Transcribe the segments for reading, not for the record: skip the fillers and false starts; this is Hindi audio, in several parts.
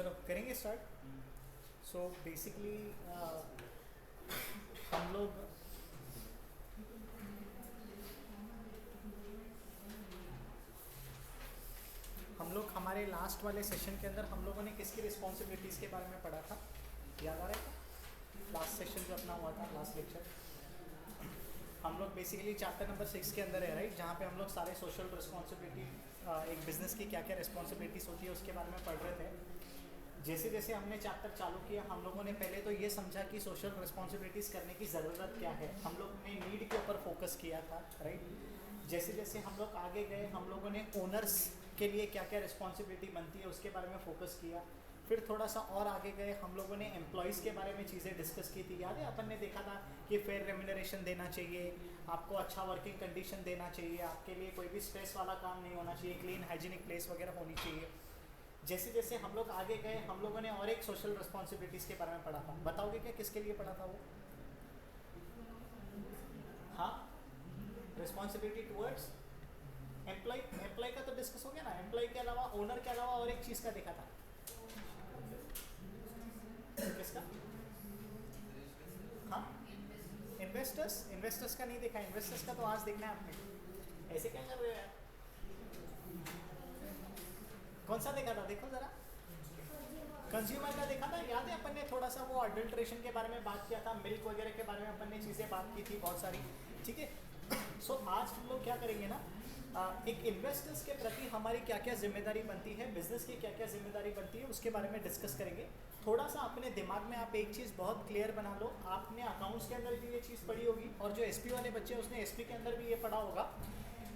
चलो करेंगे स्टार्ट। सो बेसिकली हम लोग हमारे लास्ट वाले सेशन के अंदर हम लोगों ने किसकी रिस्पॉन्सिबिलिटीज़ के बारे में पढ़ा था, याद आ रहा है? लास्ट सेशन जो अपना हुआ था, लास्ट लेक्चर, हम लोग बेसिकली चैप्टर नंबर 6 के अंदर है, राइट, जहाँ पे हम लोग सारे सोशल रिस्पॉन्सिबिलिटी, एक बिजनेस की क्या क्या रिस्पॉन्सिबिलिटीज़ होती है उसके बारे में पढ़ रहे थे। जैसे जैसे हमने चैप्टर चालू किया हम लोगों ने पहले तो ये समझा कि सोशल रिस्पॉन्सिबिलिटीज़ करने की ज़रूरत क्या है। हम लोग ने नीड के ऊपर फोकस किया था, राइट। जैसे जैसे हम लोग आगे गए हम लोगों ने ओनर्स के लिए क्या क्या रिस्पॉन्सिबिलिटी बनती है उसके बारे में फोकस किया। फिर थोड़ा सा और आगे गए हम लोगों ने एम्प्लॉयज़ के बारे में चीज़ें डिस्कस की थी। याद है अपन ने देखा था कि फेयर रेम्यूनरेशन देना चाहिए, आपको अच्छा वर्किंग कंडीशन देना चाहिए, आपके लिए कोई भी स्ट्रेस वाला काम नहीं होना चाहिए, क्लीन हाइजीनिक प्लेस वगैरह होनी चाहिए। जैसे जैसे हम लोग आगे गए हम लोगों ने और एक सोशल रिस्पॉन्सिबिलिटीज़ के बारे में पढ़ा था। बताओगे क्या किसके लिए पढ़ा था वो? हाँ, रिस्पॉन्सिबिलिटी टुवर्ड्स एम्प्लॉय। एम्प्लॉय का तो डिस्कस हो गया ना। एम्प्लॉय के अलावा, ओनर के अलावा और एक चीज़ का देखा था, किसका? हाँ, इन्वेस्टर्स। इन्वेस्टर्स का नहीं देखा। इन्वेस्टर्स का तो आज देखना है आपने। ऐसे क्या कर रहे हो यार? कौन सा देखा था, देखो ज़रा। कंज्यूमर का देखा था। याद है अपन ने थोड़ा सा वो अडल्ट्रेशन के बारे में बात किया था, मिल्क वगैरह के बारे में अपन ने चीज़ें बात की थी बहुत सारी, ठीक है। सो आज हम लोग क्या करेंगे ना, एक इन्वेस्टर्स के प्रति हमारी क्या क्या जिम्मेदारी बनती है, बिजनेस की क्या क्या जिम्मेदारी बनती है उसके बारे में डिस्कस करेंगे। थोड़ा सा अपने दिमाग में आप एक चीज़ बहुत क्लियर बना लो। आपने अकाउंट्स के अंदर भी ये चीज़ पढ़ी होगी और जो एसपी वाले बच्चे हैं उसने एसपी के अंदर भी ये पढ़ा होगा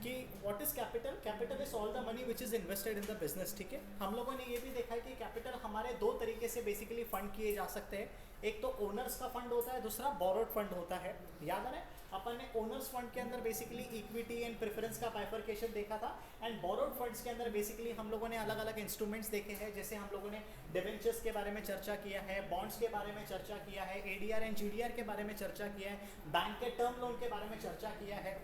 कि what is capital. Capital is all the money which is invested in the business, ठीक है। हम लोगों ने ये भी देखा है कि कैपिटल हमारे दो तरीके से बेसिकली फंड किए जा सकते हैं। एक तो ओनर्स का फंड होता है, दूसरा बोरोड फंड होता है। याद आ रहा है? अपन ने ओनर्स फंड के अंदर बेसिकली इक्विटी एंड प्रेफरेंस का बाइफरकेशन देखा था, एंड बोरोड फंड्स के अंदर बेसिकली हम लोगों ने अलग अलग इंस्ट्रूमेंट्स देखे हैं। जैसे हम लोगों ने डिवेंचर्स के बारे में चर्चा किया है, बॉन्ड्स के बारे में चर्चा किया है, एडीआर एंड जीडीआर के बारे में चर्चा किया है, बैंक के टर्म लोन के बारे में चर्चा किया है।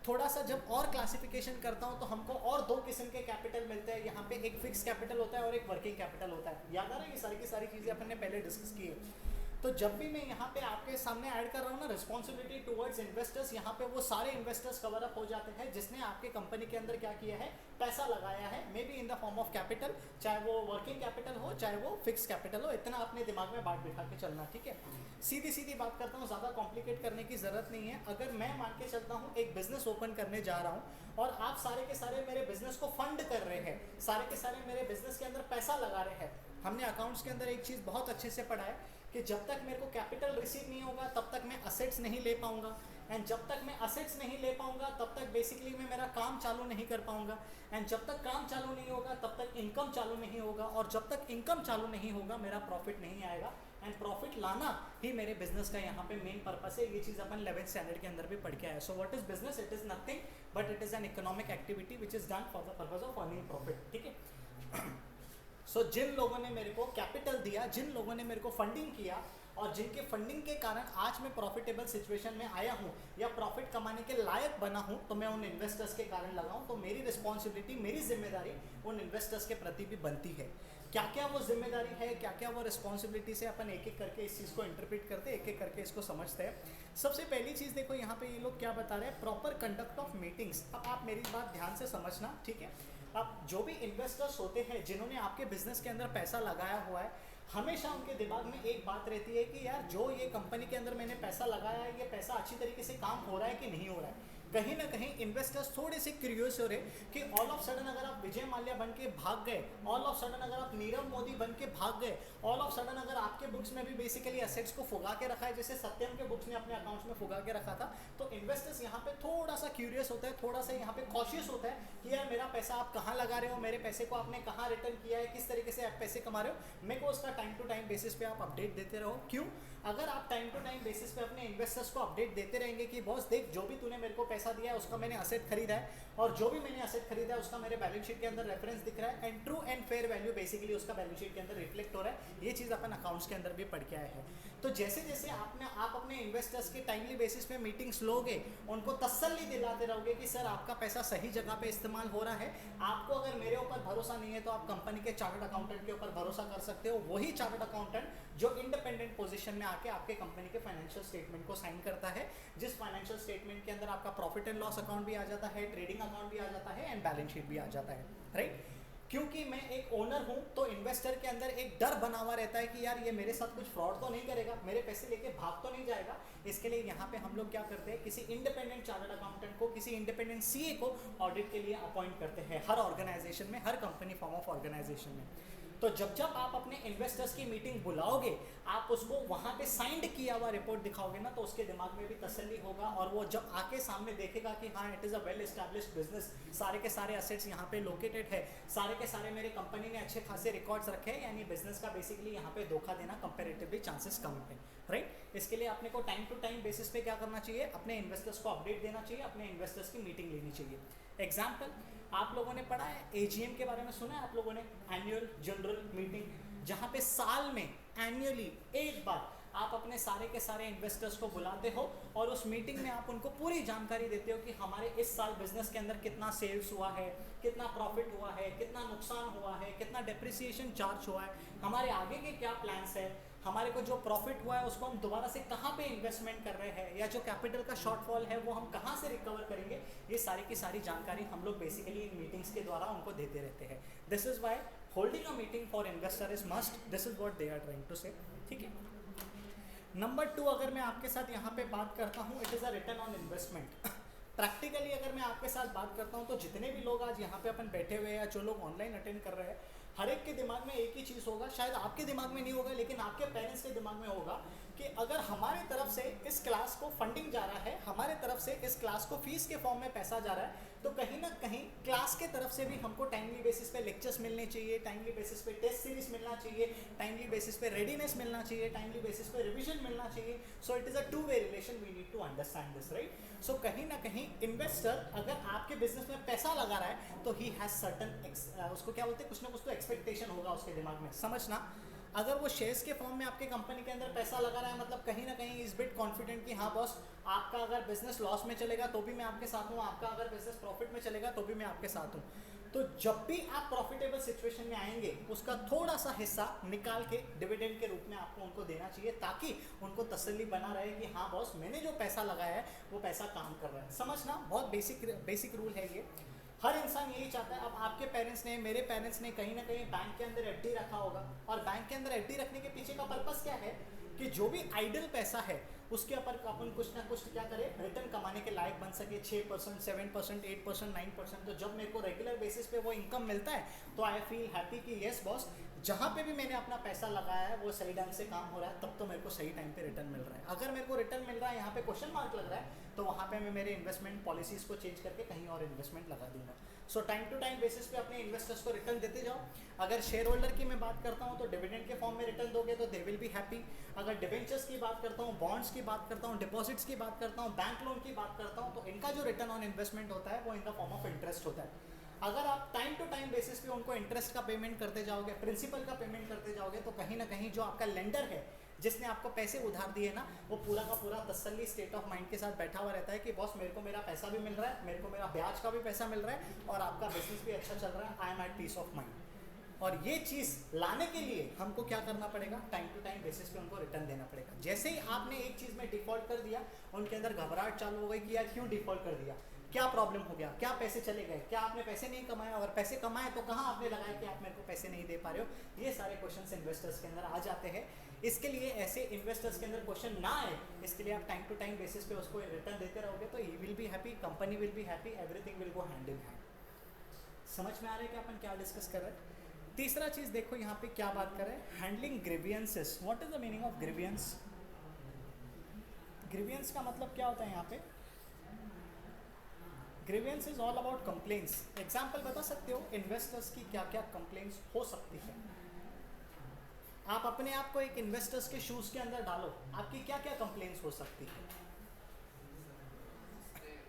थोड़ा सा जब और क्लासिफिकेशन करता हूँ तो हमको और दो किस्म के कैपिटल मिलते हैं। यहाँ पे एक फिक्स कैपिटल होता है और एक वर्किंग कैपिटल होता है। याद आ रहा है? ये सारी की सारी चीज़ें अपन ने पहले डिस्कस की है। तो जब भी मैं यहाँ पे आपके सामने ऐड कर रहा हूँ ना रिस्पॉन्सिबिलिटी टुवर्ड्स इन्वेस्टर्स, यहाँ पे वो सारे इन्वेस्टर्स कवर अप हो जाते हैं जिसने आपके कंपनी के अंदर क्या किया है, पैसा लगाया है, may be in the form of capital, चाहे वो वर्किंग कैपिटल हो चाहे वो फिक्स कैपिटल हो। इतना अपने दिमाग में बात बिठा के चलना, ठीक है। सीधी सीधी बात करता हूँ, ज़्यादा कॉम्प्लिकेट करने की ज़रूरत नहीं है। अगर मैं मान के चलता हूँ एक बिजनेस ओपन करने जा रहा हूँ और आप सारे के सारे मेरे बिजनेस को फंड कर रहे हैं, सारे के सारे मेरे बिजनेस के अंदर पैसा लगा रहे हैं। हमने अकाउंट्स के अंदर एक चीज़ बहुत अच्छे से पढ़ा है कि जब तक मेरे को कैपिटल रिसीव नहीं होगा तब तक मैं असेट्स नहीं ले पाऊंगा, एंड जब तक मैं असेट्स नहीं ले पाऊंगा तब तक बेसिकली मैं मेरा काम चालू नहीं कर पाऊंगा, एंड जब तक काम चालू नहीं होगा तब तक इनकम चालू नहीं होगा, और जब तक इनकम चालू नहीं होगा मेरा प्रॉफिट नहीं आएगा। एंड प्रॉफिट लाना ही मेरे बिजनेस का यहाँ पे मेन पर्पस है। ये चीज़ अपन 11th स्टैंडर्ड के अंदर भी पढ़ के आए। So what is business? It is nothing but it is an economic activity which is done for the purpose of earning profit, ठीक है। सो जिन लोगों ने मेरे को कैपिटल दिया, जिन लोगों ने मेरे को फंडिंग किया, और जिनके फंडिंग के कारण आज मैं प्रॉफिटेबल सिचुएशन में आया हूँ या प्रॉफिट कमाने के लायक बना हूँ, तो मैं उन इन्वेस्टर्स के कारण लगाऊँ। तो मेरी रिस्पॉन्सिबिलिटी, मेरी जिम्मेदारी उन इन्वेस्टर्स के प्रति भी बनती है। क्या क्या वो जिम्मेदारी है, क्या क्या वो रिस्पॉन्सिबिलिटी से अपन एक एक करके इस चीज़ को इंटरप्रेट करते हैं, एक एक करके इसको समझते हैं। सबसे पहली चीज़ देखो यहाँ पे ये लोग क्या बता रहे हैं, प्रॉपर कंडक्ट ऑफ मीटिंग्स। अब आप मेरी बात ध्यान से समझना, ठीक है। अब जो भी इन्वेस्टर्स होते हैं जिन्होंने आपके बिजनेस के अंदर पैसा लगाया हुआ है, हमेशा उनके दिमाग में एक बात रहती है कि यार जो ये कंपनी के अंदर मैंने पैसा लगाया है, ये पैसा अच्छी तरीके से काम हो रहा है कि नहीं हो रहा है। कहीं ना कहीं इन्वेस्टर्स थोड़े से क्यूरियस हो रहे कि ऑल ऑफ सडन अगर आप विजय माल्या बन के भाग गए, ऑल ऑफ सडन अगर आप नीरव मोदी बन के भाग गए, ऑल ऑफ सडन अगर आपके बुक्स में भी बेसिकली असेट्स को फुगा के रखा है जैसे सत्यम के बुक्स ने अपने अकाउंट्स में फुगा के रखा था, तो इन्वेस्टर्स यहाँ पे थोड़ा सा क्यूरियस होता है, थोड़ा सा यहाँ पे कॉशियस होता है कि यार मेरा पैसा आप कहाँ लगा रहे हो, मेरे पैसे को आपने कहाँ रिटर्न किया है, किस तरीके से आप पैसे कमा रहे हो। मेरे को उसका टाइम टू टाइम बेसिस पे आप अपडेट देते रहो। क्यों? अगर आप टाइम टू टाइम बेसिस पे अपने इन्वेस्टर्स को अपडेट देते रहेंगे कि बॉस देख जो भी तूने मेरे को पैसा दिया है उसका मैंने असेट खरीदा है, और जो भी मैंने असेट खरीदा है उसका मेरे बैलेंस शीट के अंदर रेफरेंस दिख रहा है, and true and fair value basically उसका बैलेंस शीट के अंदर रिफ्लेक्ट हो रहा है, ये चीज़ अपन अकाउंट्स के अंदर भी पढ़ के आए हैं। तो जैसे जैसे आप अपने इन्वेस्टर्स के टाइमली बेसिस पे मीटिंग्स लोगे, उनको तसल्ली दिलाते रहोगे कि सर आपका पैसा सही जगह पे इस्तेमाल हो रहा है। आपको अगर मेरे ऊपर भरोसा नहीं है तो आप कंपनी के चार्टर्ड अकाउंटेंट के ऊपर भरोसा कर सकते हो, वही चार्टर्ड अकाउंटेंट जो इंडिपेंडेंट पोजीशन में आके आपके कंपनी के फाइनेंशियल स्टेटमेंट को साइन करता है, जिस फाइनेंशियल स्टेटमेंट के अंदर आपका प्रॉफिट एंड लॉस अकाउंट भी आ जाता है, ट्रेडिंग अकाउंट भी आ जाता है एंड बैलेंस शीट भी आ जाता है, राइट। क्योंकि मैं एक ओनर हूं तो इन्वेस्टर के अंदर एक डर बना हुआ रहता है कि यार ये मेरे साथ कुछ फ्रॉड तो नहीं करेगा, मेरे पैसे लेके भाग तो नहीं जाएगा। इसके लिए यहाँ पे हम लोग क्या करते हैं, किसी इंडिपेंडेंट चार्टर्ड अकाउंटेंट को, किसी इंडिपेंडेंट सीए को ऑडिट के लिए अपॉइंट करते हैं हर ऑर्गेनाइजेशन में, हर कंपनी फॉर्म ऑफ ऑर्गेनाइजेशन में। तो जब जब आप अपने इन्वेस्टर्स की मीटिंग बुलाओगे, आप उसको वहाँ पे साइंड किया हुआ रिपोर्ट दिखाओगे ना, तो उसके दिमाग में भी तसल्ली होगा, और वो जब आके सामने देखेगा कि हाँ it is a well established business, सारे के सारे असेट्स यहाँ पे लोकेटेड है, सारे के सारे मेरे कंपनी ने अच्छे खासे रिकॉर्ड्स रखे हैं, यानी बिजनेस का बेसिकली यहाँ पे धोखा देना कंपेरेटिवली चांसेस कम है, राइट। इसके लिए अपने को टाइम टू टाइम बेसिस पे क्या करना चाहिए, अपने इन्वेस्टर्स को अपडेट देना चाहिए, अपने इन्वेस्टर्स की मीटिंग लेनी चाहिए। एग्जाम्पल, आप लोगों ने पढ़ा है एजीएम के बारे में, सुना है आप लोगों ने, एनुअल जनरल मीटिंग, जहाँ पे साल में एनुअली एक बार आप अपने सारे के सारे इन्वेस्टर्स को बुलाते हो और उस मीटिंग में आप उनको पूरी जानकारी देते हो कि हमारे इस साल बिजनेस के अंदर कितना सेल्स हुआ है, कितना प्रॉफिट हुआ है, कितना नुकसान हुआ है, कितना डेप्रिसिएशन चार्ज हुआ है, हमारे आगे के क्या प्लान्स है, हमारे को जो प्रॉफिट हुआ है उसको हम दोबारा से कहाँ पे इन्वेस्टमेंट कर रहे हैं, या जो कैपिटल का शॉर्टफॉल है वो हम कहाँ से रिकवर करेंगे, ये सारी की सारी जानकारी हम लोग बेसिकली इन मीटिंग्स के द्वारा उनको देते रहते हैं। This is why holding a meeting for investor is must, this is what they are trying to say, ठीक है। नंबर 2, अगर मैं आपके साथ यहाँ पे बात करता हूँ, it is a return on investment. Practically अगर मैं आपके साथ बात करता हूँ तो जितने भी लोग आज यहाँ पे अपन बैठे हुए हैं या जो लोग ऑनलाइन अटेंड कर रहे हैं, हर एक के दिमाग में एक ही चीज़ होगा, शायद आपके दिमाग में नहीं होगा लेकिन आपके पेरेंट्स के दिमाग में होगा कि अगर हमारे तरफ से इस क्लास को फंडिंग जा रहा है, हमारे तरफ से इस क्लास को फीस के फॉर्म में पैसा जा रहा है, तो कहीं ना कहीं क्लास के तरफ से भी हमको टाइमली बेसिस पे लेक्चर्स मिलने चाहिए, टाइमली बेसिस पे टेस्ट सीरीज मिलना चाहिए, टाइमली बेसिस पे रेडीनेस मिलना चाहिए, टाइमली बेसिस पे रिविजन मिलना चाहिए। So it is a two way relation, we need to understand this, right. So कहीं ना कहीं इन्वेस्टर अगर आपके बिजनेस में पैसा लगा रहा है तो ही हैज़ सर्टन, उसको क्या बोलते हैं, कुछ ना कुछ तो एक्सपेक्टेशन होगा उसके दिमाग में, समझना। अगर वो शेयर्स के फॉर्म में आपके कंपनी के अंदर पैसा लगा रहा है, मतलब कहीं ना कहीं इज बिट कॉन्फिडेंट कि हाँ बॉस, आपका अगर बिजनेस लॉस में चलेगा तो भी मैं आपके साथ हूँ, आपका अगर बिजनेस प्रॉफिट में चलेगा तो भी मैं आपके साथ हूँ। तो जब भी आप प्रॉफिटेबल सिचुएशन में आएंगे, उसका थोड़ा सा हिस्सा निकाल के डिविडेंड के रूप में आपको उनको देना चाहिए, ताकि उनको तसल्ली बना रहे कि हाँ बॉस, मैंने जो पैसा लगाया है वो पैसा काम कर रहा है। समझना, बहुत बेसिक रूल है ये। हर इंसान यही चाहता है। अब आपके पेरेंट्स ने, मेरे पेरेंट्स ने कहीं ना कहीं बैंक के अंदर एफडी रखा होगा, और बैंक के अंदर एफडी रखने के पीछे का पर्पस क्या है कि जो भी आइडल पैसा है उसके ऊपर अपन कुछ ना कुछ क्या करें, रिटर्न कमाने के लायक बन सके। 6%, 7%, 8%, 9%। तो जब मेरे को रेगुलर बेसिस पे वो इनकम मिलता है तो आई फील हैप्पी कि येस बॉस, जहाँ पे भी मैंने अपना पैसा लगाया है वो सही ढंग से काम हो रहा है, तब तो मेरे को सही टाइम पे रिटर्न मिल रहा है। अगर मेरे को रिटर्न मिल रहा है, यहाँ पे क्वेश्चन मार्क लग रहा है, तो वहाँ पे मैं मेरे इन्वेस्टमेंट पॉलिसीज़ को चेंज करके कहीं और इन्वेस्टमेंट लगा दूंगा। So time to time basis पे अपने इन्वेस्टर्स को रिटर्न देते जाओ। अगर शेयर होल्डर की मैं बात करता हूँ तो डिविडेंड के फॉर्म में रिटर्न दोगे तो दे विल बी हैप्पी। अगर डिवेंचर्स की बात करता हूँ, बॉन्ड्स की बात करता हूँ, डिपॉजिट्स की बात करता हूँ, बैंक लोन की बात करता हूँ, तो इनका जो रिटर्न ऑन इन्वेस्टमेंट होता है वो in the form of interest होता है। अगर आप टाइम टू टाइम बेसिस पे उनको इंटरेस्ट का पेमेंट करते जाओगे, प्रिंसिपल का पेमेंट करते जाओगे, तो कहीं ना कहीं जो आपका लेंडर है, जिसने आपको पैसे उधार दिए ना, वो पूरा का पूरा तसल्ली स्टेट ऑफ माइंड के साथ बैठा हुआ रहता है कि बॉस, मेरे को मेरा पैसा भी मिल रहा है, मेरे को मेरा ब्याज का भी पैसा मिल रहा है, और आपका बिजनेस भी अच्छा चल रहा है, I am at peace of mind. और ये चीज़ लाने के लिए हमको क्या करना पड़ेगा, टाइम टू टाइम बेसिस पे उनको रिटर्न देना पड़ेगा। जैसे ही आपने एक चीज़ में डिफॉल्ट कर दिया, उनके अंदर घबराहट चालू हो गई कि यार क्यों डिफॉल्ट कर दिया, क्या प्रॉब्लम हो गया, क्या पैसे चले गए, क्या आपने पैसे नहीं कमाए, अगर पैसे कमाए तो कहाँ आपने लगाए कि आप मेरे को पैसे नहीं दे पा रहे हो। ये सारे क्वेश्चंस इन्वेस्टर्स के अंदर आ जाते हैं। इसके लिए ऐसे इन्वेस्टर्स के अंदर क्वेश्चन ना आए, इसके लिए आप टाइम टू टाइम बेसिस पे उसको रिटर्न देते रहोगे तो he will be happy, company will be happy, everything will go hand in hand. समझ में आ रहा है कि अपन क्या डिस्कस कर रहे हैं। तीसरा चीज़ देखो यहाँ पे क्या बात कर रहे हैं, handling grievances. What is the meaning of grievance? Grievance का मतलब क्या होता है यहाँ पे? Grievance is all about complaints. Example बता सकते हो इन्वेस्टर्स की क्या क्या कंप्लेंट्स हो सकती है? आप अपने आप को एक इन्वेस्टर्स के शूज के अंदर डालो, आपकी क्या क्या कंप्लेंट्स हो सकती है?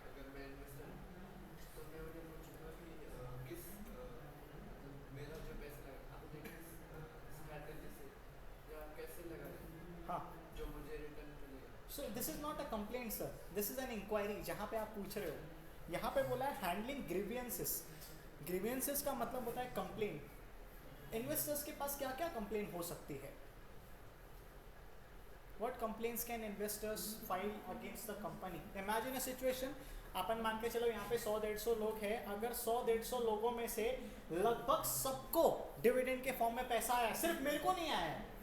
अगर मैं इन्वेस्टर तो मैं उन्हें पूछूंगा कि किस मेरा जो पैसा है आपने किस स्ट्रैटेजी से या कैसे लगाया हाँ, जो मुझे रिटर्न मिलेगा। So this is not a complaint sir, this is an inquiry. जहाँ पे आप पूछ रहे हो, यहाँ पे बोला है हैंडलिंग ग्रीवियंसेस। ग्रीवियंसेस का मतलब होता है कंप्लेंट। इन्वेस्टर्स के पास क्या क्या कंप्लेंट हो सकती है? What complaints can investors file against the company? Imagine a situation, अपन मान के चलो यहाँ पे 100-150 लोग हैं, अगर 100-150 लोगों में से लगभग सबको डिविडेंड के फॉर्म में पैसा आया, सिर्फ मेरे को नहीं आया है,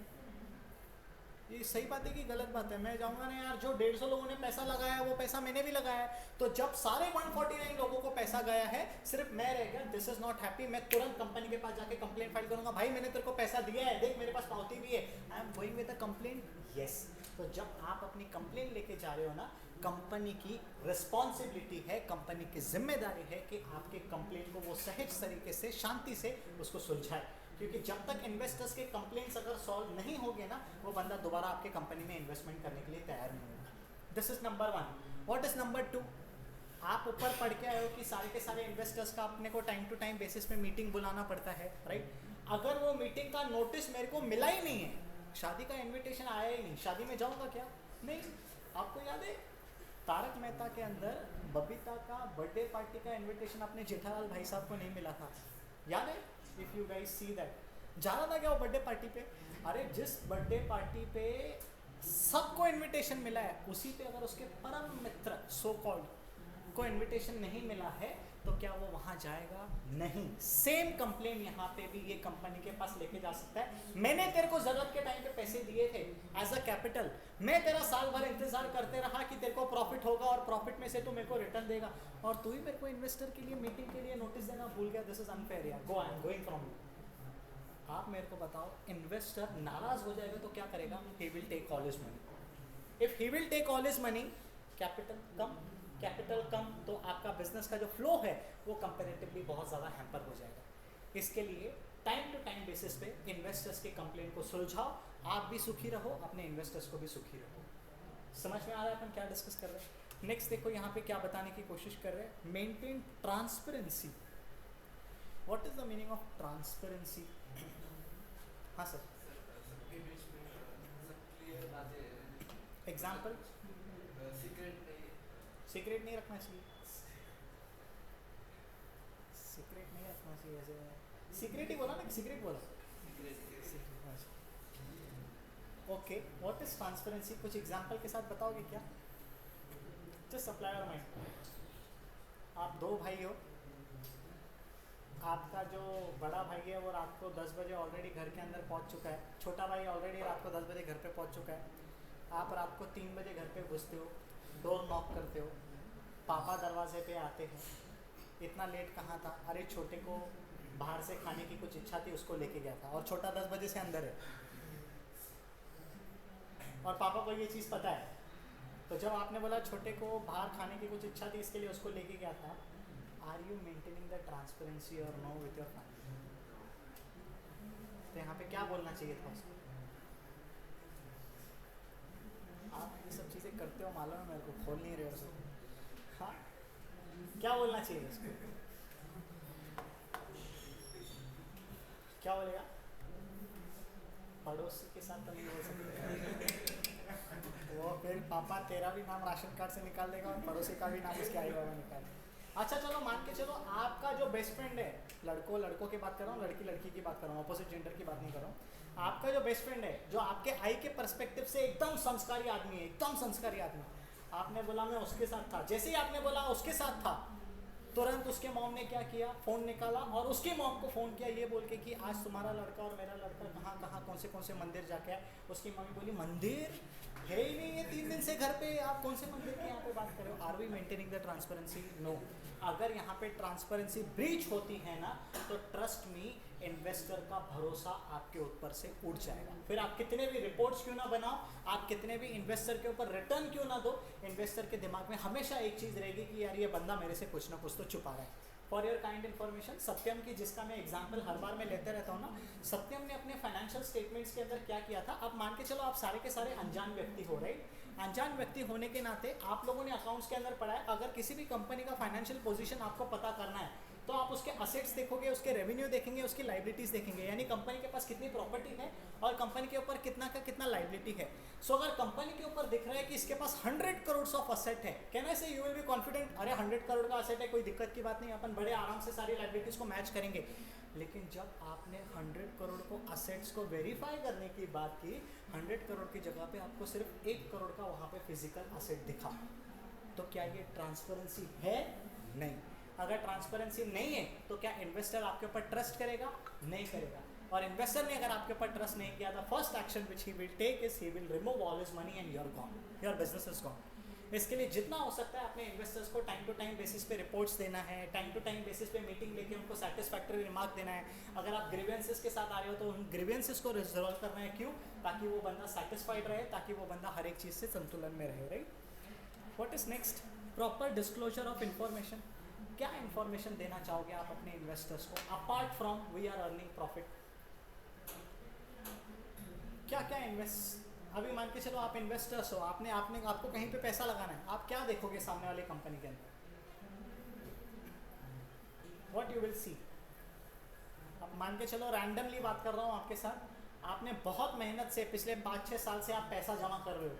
ये सही बात है कि गलत बात है? मैं जाऊंगा ना यार, जो 150 लोगों ने पैसा लगाया है वो पैसा मैंने भी लगाया है। तो जब सारे 149 लोगों को पैसा गया है, सिर्फ मैं रह गया, दिस इज नॉट हैप्पी। मैं तुरंत कंपनी के पास जाके कंप्लेंट फाइल करूंगा, भाई मैंने तेरे को पैसा दिया है, देख मेरे पास पावती भी है, I am going with a complaint. Yes, तो जब आप अपनी कंप्लेंट लेके जा रहे हो ना, कंपनी की रिस्पॉन्सिबिलिटी है, कंपनी की जिम्मेदारी है कि आपके कंप्लेंट को वो सहज तरीके से, शांति से उसको सुलझाए। क्योंकि जब तक इन्वेस्टर्स के कंप्लेंट्स अगर सॉल्व नहीं होंगे ना, वो बंदा दोबारा आपके कंपनी में इन्वेस्टमेंट करने के लिए तैयार नहीं होगा। This is number 1। What is number 2? आप ऊपर पढ़ के आए हो कि सारे के सारे इन्वेस्टर्स का अपने को टाइम टू टाइम बेसिस पे मीटिंग बुलाना पड़ता है, राइट? अगर वो मीटिंग का नोटिस मेरे को मिला ही नहीं है, शादी का इन्विटेशन आया ही नहीं, शादी में जाऊँगा क्या? नहीं। आपको याद है तारक मेहता के अंदर बबीता का बर्थडे पार्टी का इन्विटेशन अपने जेठालाल भाई साहब को नहीं मिला था, याद है? If you guys see that, जाना था क्या वो बर्थडे पार्टी पे? अरे जिस बर्थडे पार्टी पे सबको इनविटेशन मिला है, उसी पे अगर उसके परम मित्र सो कॉल्ड को इनविटेशन नहीं मिला है, तो क्या वो वहां जाएगा? नहीं। सेम कंप्लेन यहाँ पे भी ये कंपनी के पास लेके जा सकता है। मैंने तेरे को जरूरत के टाइम पे पैसे दिए थे एज अ कैपिटल, मैं तेरा साल भर इंतजार करते रहा कि तेरे को प्रॉफिट होगा और प्रॉफिट में से तू मेरे को रिटर्न देगा, और तू ही मेरे को इन्वेस्टर के लिए मीटिंग के लिए नोटिस देना भूल गया। दिस इज अनफेयर यार, go, I am going from you. आप मेरे को बताओ, इन्वेस्टर नाराज हो जाएगा तो क्या करेगा? He will take all his money. If he will take all his money, capital come, तो आपका बिजनेस का जो फ्लो है वो कंपैरेटिवली बहुत ज़्यादा हैम्पर हो जाएगा। इसके लिए टाइम टू टाइम बेसिस पे इन्वेस्टर्स के कंप्लेंट को सुलझाओ, आप भी सुखी रहो, अपने इन्वेस्टर्स को भी सुखी रहो। समझ में आ रहा है अपन क्या डिस्कस कर रहे हैं? नेक्स्ट देखो यहाँ पे क्या बताने की कोशिश कर रहे हैं, maintain transparency. What is the meaning of transparency? हाँ सर, सबके बीच में सब क्लियर बातें। एग्जाम्पल? सीक्रेट नहीं सीक्रेट नहीं रखना चाहिए, सीक्रेट नहीं रखना चाहिए। ऐसे सीक्रेट ही बोला ना, सीक्रेट बोला। Okay, what is transparency? कुछ एग्जाम्पल के साथ बताओगे क्या? Just apply your mind. आप दो भाई हो, आपका जो बड़ा भाई है वो रात को 10 बजे ऑलरेडी घर के अंदर पहुंच चुका है, छोटा भाई ऑलरेडी रात को 10 बजे घर पे पहुंच चुका है। आप रात को 3 बजे घर पे घुसते हो, डोर नॉक करते हो, पापा दरवाजे पे आते हैं, इतना लेट कहाँ था? अरे छोटे को बाहर से खाने की कुछ इच्छा थी, उसको लेके गया था, और छोटा 10 बजे से अंदर है, और पापा को ये चीज़ पता है। तो जब आपने बोला छोटे को बाहर खाने की कुछ इच्छा थी इसके लिए उसको लेके गया था, are you maintaining the transparency और नो विथ योर फैमिली? तो यहाँ पे क्या बोलना चाहिए था उसको? आप ये सब चीज़ें करते हो मालूम है मेरे को, खोल नहीं रहे हो उसको। हाँ, क्या बोलना चाहिए उसको? क्या बोलेगा? पड़ोसी के साथ तो नहीं बोल सकते वो फिर पापा तेरा भी नाम राशन कार्ड से निकाल देगा और पड़ोसी का भी नाम उसके आई बाबा निकाल। अच्छा चलो मान के चलो, आपका जो बेस्ट फ्रेंड है, लड़कों की बात कर रहा हूँ, लड़की की बात कर रहा हूँ, अपोजिट जेंडर की बात नहीं कर रहा हूँ। आपका जो बेस्ट फ्रेंड है, जो आपके आई के पर्सपेक्टिव से एकदम संस्कारी आदमी है, एकदम संस्कारी आदमी, आपने बोला मैं उसके साथ था, जैसे ही आपने बोला उसके साथ था, तुरंत उसके मॉम ने क्या किया? फ़ोन निकाला और उसकी मॉम को फ़ोन किया ये बोल के कि आज तुम्हारा लड़का और मेरा लड़का कहाँ कहाँ कौन से मंदिर जाके आए। उसकी मम्मी बोली मंदिर है ही नहीं है 3 दिन से घर पे, आप कौन से मंदिर की यहाँ पे बात कर रहे हो? Are we maintaining the transparency? No. अगर यहाँ पे ट्रांसपेरेंसी ब्रीच होती है ना, तो ट्रस्ट मी, इन्वेस्टर का भरोसा आपके ऊपर से उड़ जाएगा। फिर आप कितने भी रिपोर्ट्स क्यों ना बनाओ, आप कितने भी इन्वेस्टर के ऊपर रिटर्न क्यों ना दो, इन्वेस्टर के दिमाग में हमेशा एक चीज़ रहेगी कि यार ये बंदा मेरे से कुछ ना कुछ तो छुपा रहा है। फॉर योर काइंड इन्फॉर्मेशन, सत्यम की, जिसका मैं एग्जाम्पल हर बार मैं लेते रहता हूँ ना, सत्यम ने अपने फाइनेंशियल स्टेटमेंट्स के अंदर क्या किया था, अब मान के चलो आप सारे के सारे अनजान व्यक्ति हो, राइट। अनजान व्यक्ति होने के नाते आप लोगों ने अकाउंट्स के अंदर पढ़ा है, अगर किसी भी कंपनी का फाइनेंशियल पोजीशन आपको पता करना है तो आप उसके असेट्स देखोगे, उसके रेवेन्यू देखेंगे, उसकी लाइबिलिटीज देखेंगे, यानी कंपनी के पास कितनी प्रॉपर्टी है और कंपनी के ऊपर कितना का कितना लाइबिलिटी है। सो अगर कंपनी के ऊपर दिख रहा है कि इसके पास 100 करोड़ ऑफ असेट है, कहना से यू विल बी कॉन्फिडेंट, अरे 100 करोड़ का असेट है, कोई दिक्कत की बात नहीं, अपन बड़े आराम से सारी लाइबिलिटीज को मैच करेंगे। लेकिन जब आपने 100 करोड़ को असेट्स को वेरीफाई करने की बात की, 100 करोड़ की जगह पे आपको सिर्फ 1 करोड़ का वहाँ पे फिजिकल असेट दिखा, तो क्या ये ट्रांसपेरेंसी है? नहीं। अगर ट्रांसपेरेंसी नहीं है तो क्या इन्वेस्टर आपके ऊपर ट्रस्ट करेगा? नहीं करेगा। और इन्वेस्टर ने अगर आपके ऊपर ट्रस्ट नहीं किया, the first action which he will take is he will remove all his money and you're gone, your business is gone. इसके लिए जितना हो सकता है अपने इन्वेस्टर्स को टाइम टू टाइम बेसिस पे रिपोर्ट्स देना है, टाइम टू टाइम बेसिस पे मीटिंग लेके उनको सेटिस्फैक्टरी रिमार्क देना है। अगर आप ग्रीवेंसेस के साथ आ रहे हो तो उन ग्रीवेंसेस को रिजॉल्व करना है। क्यों? ताकि वो बंदा सेटिस्फाइड रहे, ताकि वो बंदा हर एक चीज़ से संतुलन में रहे, right. What is next? Proper disclosure of information. क्या इंफॉर्मेशन देना चाहोगे आप अपने इन्वेस्टर्स को apart from we are earning profit? क्या क्या इन्वेस्ट, अभी मान के चलो आप इन्वेस्टर्स हो, आपको कहीं पे पैसा लगाना है, आप क्या देखोगे सामने वाली कंपनी के अंदर? What you will see? अब मान के चलो रैंडमली बात कर रहा हूँ आपके साथ, आपने बहुत मेहनत से पिछले 5-6 साल से आप पैसा जमा कर रहे हो,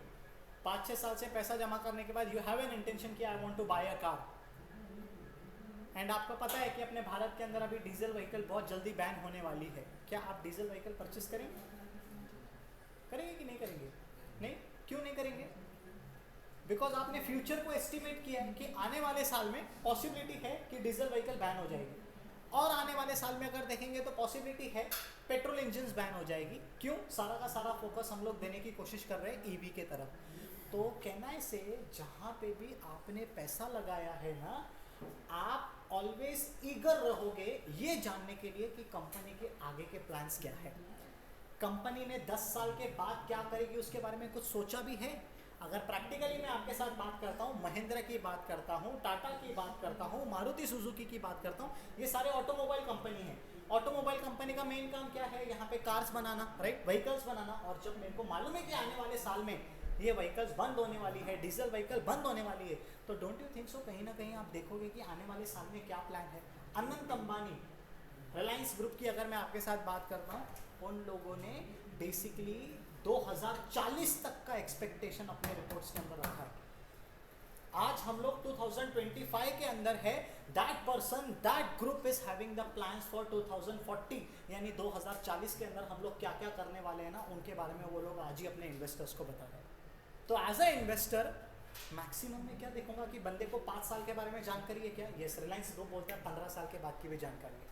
5-6 साल से पैसा जमा करने के बाद यू हैव एन इंटेंशन कि I want to buy a car, and आपको पता है कि अपने भारत के अंदर अभी डीजल व्हीकल बहुत जल्दी बैन होने वाली है। क्या आप डीजल व्हीकल परचेस करेंगे? करेंगे कि नहीं करेंगे? नहीं। क्यों नहीं करेंगे? बिकॉज आपने फ्यूचर को एस्टिमेट किया है कि आने वाले साल में पॉसिबिलिटी है कि डीजल व्हीकल बैन हो जाएगी, और आने वाले साल में अगर देखेंगे तो पॉसिबिलिटी है पेट्रोल इंजन्स बैन हो जाएगी। क्यों? सारा का सारा फोकस हम लोग देने की कोशिश कर रहे हैं ईवी के तरफ। तो कहना से जहाँ पे भी आपने पैसा लगाया है ना, आप ऑलवेज ईगर रहोगे ये जानने के लिए कि कंपनी के आगे के प्लान्स क्या है, कंपनी ने 10 साल के बाद क्या करेगी उसके बारे में कुछ सोचा भी है। अगर प्रैक्टिकली मैं आपके साथ बात करता हूँ, महिंद्रा की बात करता हूँ, टाटा की बात करता हूँ, मारुति सुजुकी की बात करता हूँ, ये सारे ऑटोमोबाइल कंपनी है। ऑटोमोबाइल कंपनी का मेन काम क्या है? यहाँ पे कार्स बनाना, राइट, व्हीकल्स बनाना। और जब मेरे को मालूम है कि आने वाले साल में ये व्हीकल्स बंद होने वाली है, डीजल व्हीकल बंद होने वाली है, तो डोंट यू थिंक सो कहीं ना कहीं आप देखोगे कि आने वाले साल में क्या प्लान है। अनंत अंबानी, रिलायंस ग्रुप की अगर मैं आपके साथ बात करता हूँ, उन लोगों ने बेसिकली 2040 तक का एक्सपेक्टेशन अपने रिपोर्ट्स के अंदर रखा है। आज हम लोग 2025 के अंदर है, that person, that group is having the plans for 2040, यानी 2040 के अंदर हम लोग क्या क्या करने वाले हैं ना, उनके बारे में वो लोग आज ही अपने इन्वेस्टर्स को बता रहे हैं। तो एज अ इन्वेस्टर मैक्सिमम में क्या देखूंगा कि बंदे को 5 साल के बारे में जानकारी है क्या? यस, रिलायंस ग्रुप बोलता है 15 साल के बाद की भी जानकारी है।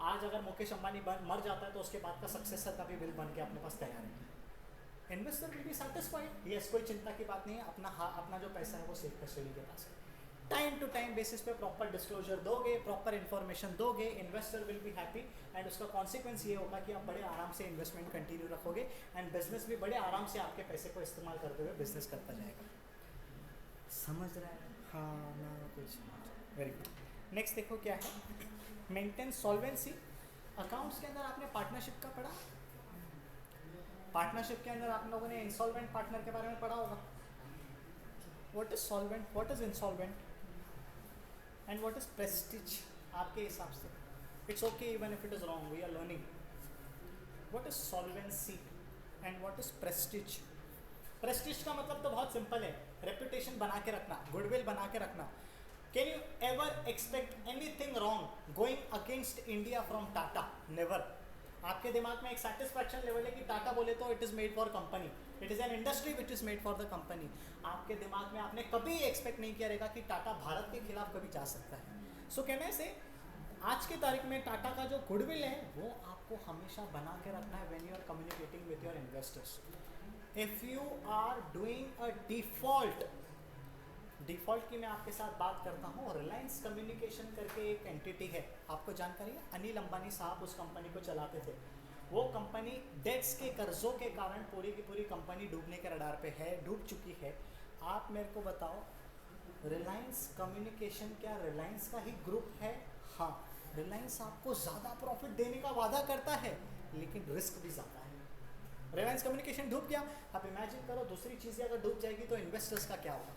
आज अगर मुकेश अंबानी मर जाता है तो उसके बाद का सक्सेसर का भी बिल बन के अपने पास तैयार है। Investor will be satisfied, yes, कोई चिंता की बात नहीं है, अपना जो पैसा है वो सेफ कस्टडी के पास है। टाइम टू टाइम बेसिस पे प्रॉपर डिस्क्लोजर दोगे, प्रॉपर इन्फॉर्मेशन दोगे, investor will be happy, and उसका कॉन्सिक्वेंस ये होगा कि आप बड़े आराम से इन्वेस्टमेंट कंटिन्यू रखोगे, एंड बिजनेस भी बड़े आराम से आपके पैसे को इस्तेमाल करते हुए बिजनेस करता जाएगा। समझ रहा है? हाँ ना, कुछ वेरी गुड। नेक्स्ट देखो क्या है, मेंटेन सॉल्वेंसी। अकाउंट्स के अंदर आपने पार्टनरशिप का पढ़ा, पार्टनरशिप के अंदर आप लोगों ने इंसॉल्वेंट पार्टनर के बारे में पढ़ा होगा। What is solvent, what is insolvent, and what is prestige आपके हिसाब से? It's okay even if it is wrong, we are learning. What is solvency and what is prestige? Prestige का मतलब तो बहुत सिंपल है, रेपुटेशन बना के रखना, गुडविल बना के रखना। Can you ever expect anything wrong going against India from Tata? Never. आपके दिमाग में एक सेटिस्फैक्शन लेवल है कि टाटा बोले तो it is made for company, it is an industry which is made for the company. आपके दिमाग में आपने कभी एक्सपेक्ट नहीं किया रहेगा कि टाटा भारत के खिलाफ कभी जा सकता है। सो कहने से आज की तारीख में टाटा का जो गुडविल है वो आपको हमेशा बना के रखना है when you are communicating with your investors. If you are doing a default की मैं आपके साथ बात करता हूँ, रिलायंस कम्युनिकेशन करके एक एंटिटी है, आपको जानकारी है? अनिल अंबानी साहब उस कंपनी को चलाते थे। वो कंपनी डेट्स के कर्जों के कारण पूरी की पूरी कंपनी डूबने के रडार पे है, डूब चुकी है। आप मेरे को बताओ, रिलायंस कम्युनिकेशन क्या रिलायंस का ही ग्रुप है? हाँ, रिलायंस आपको ज़्यादा प्रॉफिट देने का वादा करता है लेकिन रिस्क भी ज़्यादा है। रिलायंस कम्युनिकेशन डूब गया, आप इमेजिन करो दूसरी चीज़ें अगर डूब जाएगी तो इन्वेस्टर्स का क्या होगा।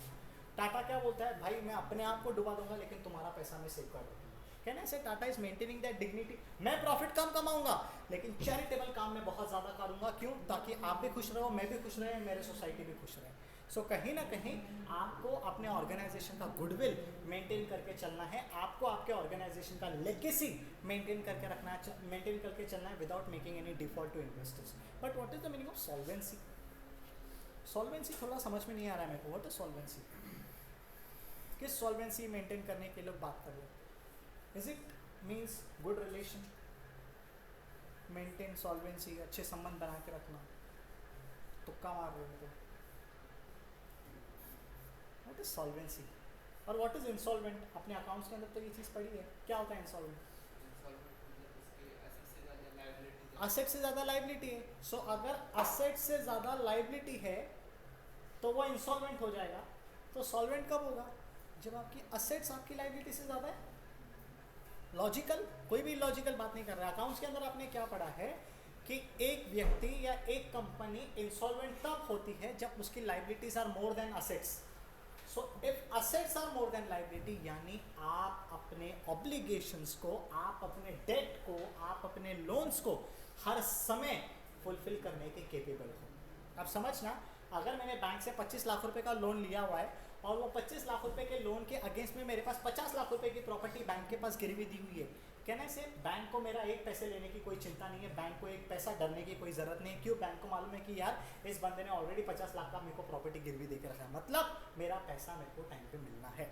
टाटा क्या बोलता है, भाई मैं अपने आप को डुबा दूंगा लेकिन तुम्हारा पैसा मैं सेव कर दूंगा। कहना ऐसे Tata is maintaining that dignity, मैं प्रॉफिट कम कमाऊंगा लेकिन चैरिटेबल काम में बहुत ज़्यादा करूंगा। क्यों? ताकि आप भी खुश रहो, मैं भी खुश रहे, मेरे सोसाइटी भी खुश रहे। सो कहीं ना कहीं आपको अपने ऑर्गेनाइजेशन का गुडविल मेंटेन करके चलना है, आपको आपके ऑर्गेनाइजेशन का लेगेसी मेंटेन करके रखना है, मेंटेन करके चलना है without making any default to investors. But what is the meaning of solvency? Solvency थोड़ा समझ में नहीं आ रहा है मेरे को। What is solvency? किस सॉल्वेंसी मेंटेन करने के लोग बात कर रहे हैं? Is it means good relation, maintain solvency, अच्छे संबंध बना के रखना? तुक्का मार रहे हो तो व्हाट इज सॉल्वेंसी? और व्हाट इज इंसॉल्वेंट? अपने अकाउंट्स के अंदर तो ये चीज़ पड़ी है, क्या होता है इंसॉल्वेंट? असेट से ज़्यादा लाइबिलिटी है। सो अगर असेट से ज़्यादा लाइबिलिटी है तो वो इंसॉल्वेंट हो जाएगा। तो सॉल्वेंट कब होगा? जब आपकी असेट्स आपकी लाइबिलिटी से ज़्यादा है। लॉजिकल, कोई भी लॉजिकल बात नहीं कर रहा है। अकाउंट्स के अंदर आपने क्या पढ़ा है कि एक व्यक्ति या एक कंपनी इंसॉल्वेंट तब होती है जब उसकी liabilities are more than assets. So if assets are more than liability, यानी आप अपने ऑब्लिगेशंस को, आप अपने डेट को, आप अपने लोन्स को हर समय फुलफिल करने के केपेबल हो। अब समझना, अगर मैंने बैंक से 25 लाख रुपए का लोन लिया हुआ है और वो 25 लाख रुपए के लोन के अगेंस्ट में मेरे पास 50 लाख रुपए की प्रॉपर्टी बैंक के पास गिरवी दी हुई है, कहने से बैंक को मेरा एक पैसे लेने की कोई चिंता नहीं है, बैंक को एक पैसा डरने की कोई ज़रूरत नहीं है। क्यों? बैंक को मालूम है कि यार इस बंदे ने ऑलरेडी 50 लाख का मेरे को प्रॉपर्टी गिरवी दे के रखा है, मतलब मेरा पैसा मेरे को टाइम पे मिलना है।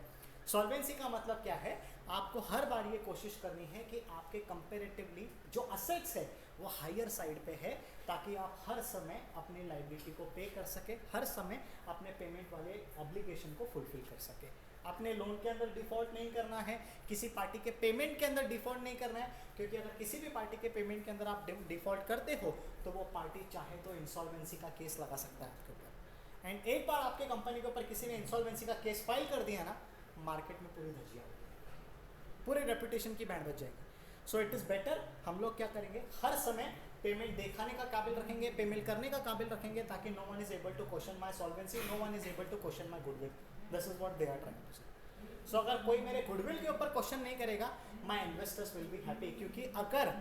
सॉल्वेंसी का मतलब क्या है? आपको हर बार ये कोशिश करनी है कि आपके कंपेरेटिवली जो असेट्स है वो हायर साइड पे है, ताकि आप हर समय अपनी लाइबिलिटी को पे कर सके, हर समय अपने पेमेंट वाले ऑब्लिगेशन को फुलफिल कर सके। अपने लोन के अंदर डिफ़ॉल्ट नहीं करना है, किसी पार्टी के पेमेंट के अंदर डिफ़ॉल्ट नहीं करना है, क्योंकि अगर किसी भी पार्टी के पेमेंट के अंदर आप डिफ़ॉल्ट करते हो तो वो पार्टी चाहे तो इंसॉल्वेंसी का केस लगा सकता है आपके ऊपर। एंड एक बार आपके कंपनी के ऊपर किसी ने इंसॉल्वेंसी का केस फाइल कर दिया ना, मार्केट में पूरी धज्जियाँ होगी, पूरे रेपुटेशन की बैंड बच जाएगी। सो इट इज़ बेटर हम लोग क्या करेंगे, हर समय पेमेंट दिखाने का काबिल रखेंगे, पेमेंट करने का काबिल रखेंगे, ताकि no one is able to question my solvency, no one is able to question my goodwill. This is what they are trying to say. So अगर कोई मेरे गुडविल के ऊपर क्वेश्चन नहीं करेगा, my investors will be happy. क्योंकि अगर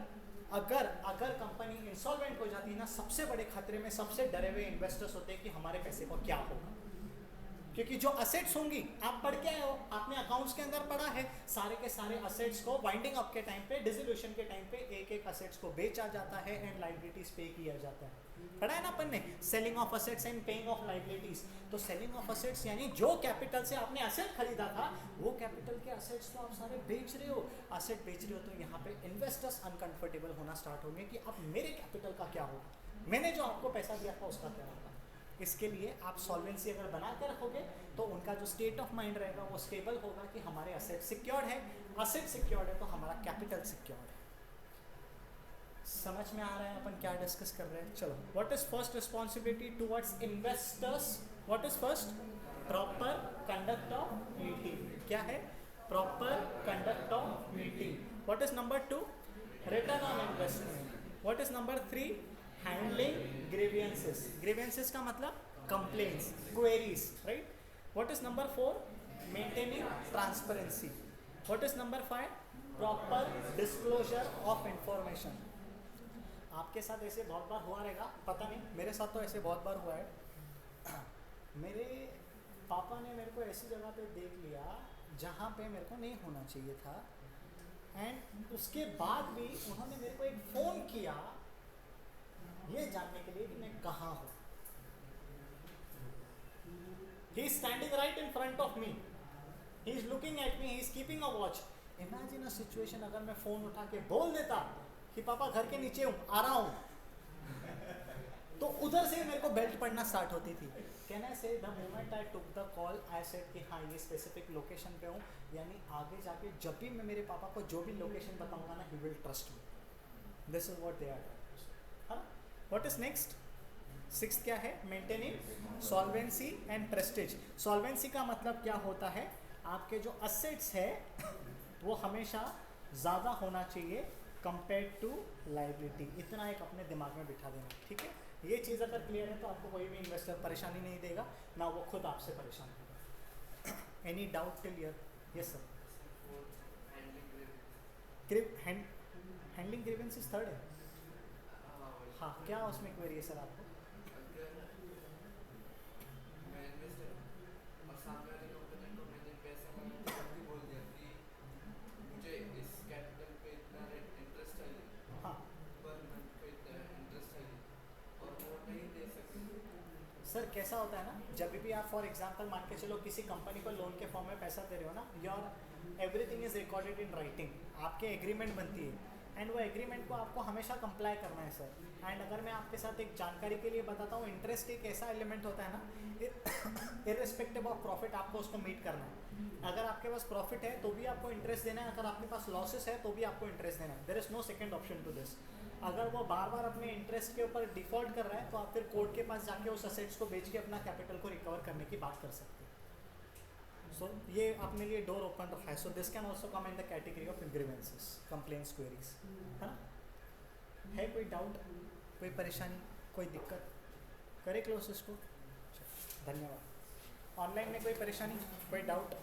कंपनी इंसॉल्वेंट हो जाती है ना, सबसे बड़े खतरे में सबसे डरे हुए इन्वेस्टर्स होते हैं कि हमारे पैसे को क्या होगा। क्योंकि जो असेट्स होंगी, आप पढ़ के आए हो, आपने अकाउंट्स के अंदर पढ़ा है, सारे के सारे असेट्स को वाइंडिंग अप के टाइम पे, डिसोल्यूशन के टाइम पे एक एक असेट्स को बेचा जाता है एंड लाइबिलिटीज पे किया जाता है। पढ़ा है ना अपन ने, selling of assets and paying off liabilities. तो सेलिंग ऑफ असेट्स यानी जो कैपिटल से आपने असेट खरीदा था, वो कैपिटल के असेट्स तो आप सारे बेच रहे हो। असेट बेच रहे हो तो यहाँ पे इन्वेस्टर्स अनकंफर्टेबल होना स्टार्ट होंगे कि अब मेरे कैपिटल का क्या होगा, मैंने जो आपको पैसा दिया था उसका क्या होगा। इसके लिए आप सॉल्वेंसी अगर बना के रखोगे तो उनका जो स्टेट ऑफ माइंड रहेगा वो स्टेबल होगा कि हमारे असेट सिक्योर्ड है, असेट सिक्योर्ड है तो हमारा कैपिटल सिक्योर्ड है। समझ में आ रहा है अपन क्या डिस्कस कर रहे हैं? चलो, what is first responsibility towards investors? What is first? Proper conduct of meeting. क्या है? Proper conduct of meeting. What is number 2? Return on investment. What is number 3? Handling grievances. Grievances का मतलब complaints, queries, right? What is number 4? Maintaining transparency. What is number 5? Proper disclosure of information. आपके साथ ऐसे बहुत बार हुआ रहेगा, पता नहीं, मेरे साथ तो ऐसे बहुत बार हुआ है। मेरे पापा ने मेरे को ऐसी जगह पे देख लिया जहाँ पे मेरे को नहीं होना चाहिए था, एंड उसके बाद भी उन्होंने मेरे को एक फ़ोन किया ये जानने के लिए कि मैं कहाँ हूँ। He is standing right in front of me. He is looking at me. He is keeping a watch. Imagine a situation, अगर मैं फ़ोन उठा के बोल देता कि पापा घर के नीचे हूँ, आ रहा हूँ, तो उधर से मेरे को बेल्ट पड़ना स्टार्ट होती थी। Can I say the moment I took the call, I said कि हाँ ये स्पेसिफिक लोकेशन पे हूँ, यानी आगे जाके जब भी मैं मेरे पापा को जो भी लोकेशन बताऊँगा ना, he will trust me. This is what they are doing. हाँ? What is next? 6th क्या है? Maintaining solvency and prestige. Solvency का मतलब क्या होता है? आपके जो असेट्स है वो हमेशा ज़्यादा होना चाहिए कंपेयर टू लाइबिलिटी। इतना एक अपने दिमाग में बिठा देना, ठीक है। ये चीज़ अगर क्लियर है तो आपको कोई भी इन्वेस्टर परेशानी नहीं देगा, ना वो खुद आपसे परेशान होगा। Any doubt till here? Yes sir. for handling credit. Handling grievances third है। वही। हाँ, क्या उसमें क्वेरी है सर आपको? अगर मैं इन्वेस्टर हूँ और सामने वाली कंपनी को मैंने पैसा लगा के जल्दी बोल दिया कि मुझे इस कैपिटल पे इतना इंटरेस्ट चाहिए, हाँ पर मंथ पे इतना इंटरेस्ट चाहिए, और वो नहीं दे सके। सर, कैसा होता है ना, जब भी आप फॉर एग्जांपल मान के चलो किसी कंपनी को लोन के फॉर्म में पैसा दे रहे हो ना, your everything is recorded in writing, आपके एग्रीमेंट बनती है, एंड वो एग्रीमेंट को आपको हमेशा कंप्लाई करना है सर। एंड अगर मैं आपके साथ एक जानकारी के लिए बताता हूँ, इंटरेस्ट एक ऐसा एलिमेंट होता है ना, इर्रेस्पेक्टिव ऑफ प्रॉफिट आपको उसको मीट करना है। अगर आपके पास प्रॉफिट है तो भी आपको इंटरेस्ट देना है, अगर आपके पास लॉसेस है तो भी आपको इंटरेस्ट देना है। There is no second option to this. अगर वो बार बार अपने इंटरेस्ट के ऊपर डिफॉल्ट कर रहा है तो आप फिर कोर्ट के पास जाके उस असेट्स को बेच के अपना कैपिटल को रिकवर करने की बात कर सकते हैं। सो ये अपने लिए डोर ओपन रखा है। So this can also come in the category of grievances, complaints, queries, है ना। है कोई डाउट, कोई परेशानी, कोई दिक्कत? करे क्लोज इसको। धन्यवाद। ऑनलाइन में कोई परेशानी, कोई डाउट?